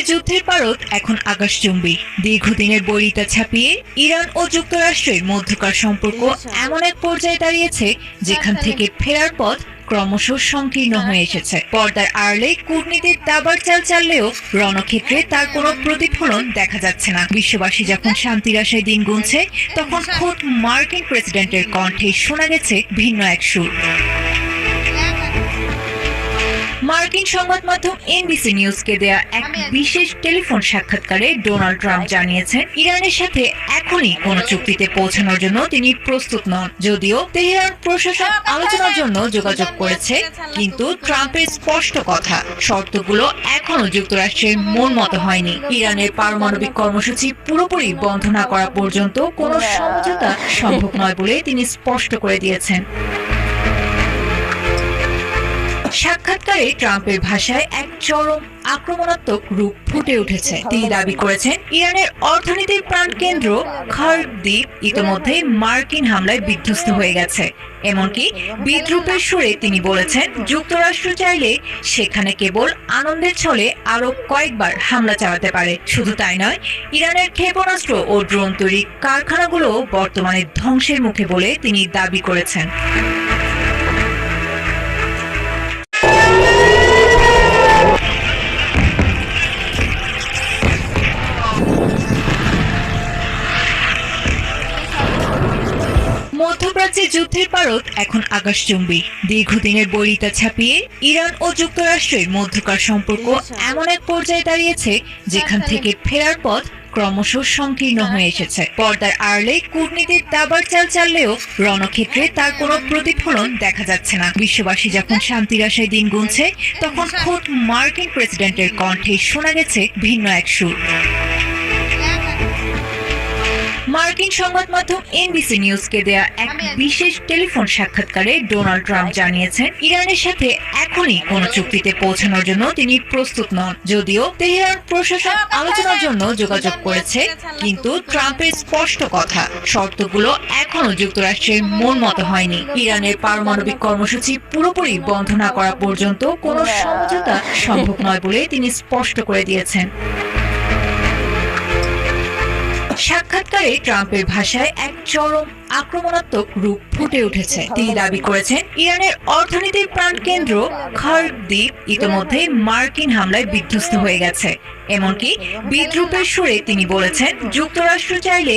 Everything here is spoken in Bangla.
যুদ্ধের পারদ এখন আকাশচুম্বী। দীর্ঘদিনের বৈরিতা ছাপিয়ে ইরান ও যুক্তরাষ্ট্রের মধ্যকার সম্পর্ক এমন এক পর্যায়ে দাঁড়িয়েছে যেখান থেকে ফেরার পথ ক্রমশ সংকীর্ণ হয়ে এসেছে। পর্দার আড়ালে কূটনীতির দাবার চাল চাললেও রণক্ষেত্রে তার কোনো প্রতিফলন দেখা যাচ্ছে না। বিশ্ববাসী যখন শান্তির আশায় দিন গুনছে, তখন খোদ মার্কিন প্রেসিডেন্টের কণ্ঠে শোনা গেছে ভিন্ন এক সুর। মার্কিন সংবাদ মাধ্যম এনবিসি নিউজকে দেয়া এক বিশেষ টেলিফোন সাক্ষাৎকারে ডোনাল্ড ট্রাম্প জানিয়েছেন, ইরানের সাথে এখনই কোনো চুক্তিতে পৌঁছানোর জন্য তিনি প্রস্তুত নন। যদিও তেহরান প্রশাসন আলোচনার জন্য যোগাযোগ করেছে, কিন্তু ট্রাম্পের স্পষ্ট কথা, শর্তগুলো এখনো যুক্তরাষ্ট্রের মন মতো হয়নি। ইরানের পারমাণবিক কর্মসূচি পুরোপুরি বন্ধ না করা পর্যন্ত কোনো সমঝোতা সম্ভব নয় বলে তিনি স্পষ্ট করে দিয়েছেন। সাক্ষাৎকারে ট্রাম্পের ভাষায় এক চরম আক্রমণাত্মক রূপ ফুটে উঠেছে। তিনি দাবি করেছেন, ইরানের অর্থনীতির প্রাণকেন্দ্র খার্ক দ্বীপ ইতিমধ্যে মার্কিন হামলায় বিধ্বস্ত হয়ে গেছে। এমনকি বিদ্রূপের সুরে তিনি বলেছেন, যুক্তরাষ্ট্র চাইলে সেখানে কেবল আনন্দের ছলে আরো কয়েকবার হামলা চালাতে পারে। শুধু তাই নয়, ইরানের ক্ষেপণাস্ত্র ও ড্রোন তৈরি কারখানাগুলো বর্তমানে ধ্বংসের মুখে বলে তিনি দাবি করেছেন। মধ্যপ্রাচ্যে যুদ্ধের পারদ এখন আকাশচুম্বী। দীর্ঘদিনের বৈরিতা ছাপিয়ে ইরান ও যুক্তরাষ্ট্রের মধ্যকার সম্পর্ক এমন এক পর্যায়ে দাঁড়িয়েছে যেখান থেকে ফেরার পথ ক্রমশ সংকীর্ণ হয়ে এসেছে। পর্দার আড়ালে কূটনীতির দাবার চাল চাললেও রণক্ষেত্রে তার কোনো প্রতিফলন দেখা যাচ্ছে না। বিশ্ববাসী যখন শান্তির আশায় দিন গুনছে, তখন খোদ মার্কিন প্রেসিডেন্টের কণ্ঠে শোনা গেছে ভিন্ন এক সুর। মার্কিন সংবাদ মাধ্যম এনবিসি নিউজকে দেয়া এক বিশেষ টেলিফোন সাক্ষাৎকারে ডোনাল্ড ট্রাম্প জানিয়েছেন, ইরানের সাথে এখনই কোনো চুক্তিতে পৌঁছানোর জন্য তিনি প্রস্তুত নন। যদিও তেহরান প্রশাসন আলোচনার জন্য যোগাযোগ করেছে, কিন্তু ট্রাম্পের স্পষ্ট কথা, শর্তগুলো এখনো যুক্তরাষ্ট্রের মন মতো হয়নি। ইরানের পারমাণবিক কর্মসূচি পুরোপুরি বন্ধ না করা পর্যন্ত কোনো সমঝোতা সম্ভব নয় বলে তিনি স্পষ্ট করে দিয়েছেন। সাক্ষাৎকারে ট্রাম্পের ভাষায় এক চরম আক্রমণাত্মক রূপ ফুটে উঠেছে। তিনি দাবি করেছেন, ইরানের অর্থনীতির প্রাণকেন্দ্র খার্ক দ্বীপ ইতিমধ্যে মার্কিন হামলায় বিধ্বস্ত হয়ে গেছে। এমনকি বিদ্রূপের সুরে তিনি বলেছেন, যুক্তরাষ্ট্র চাইলে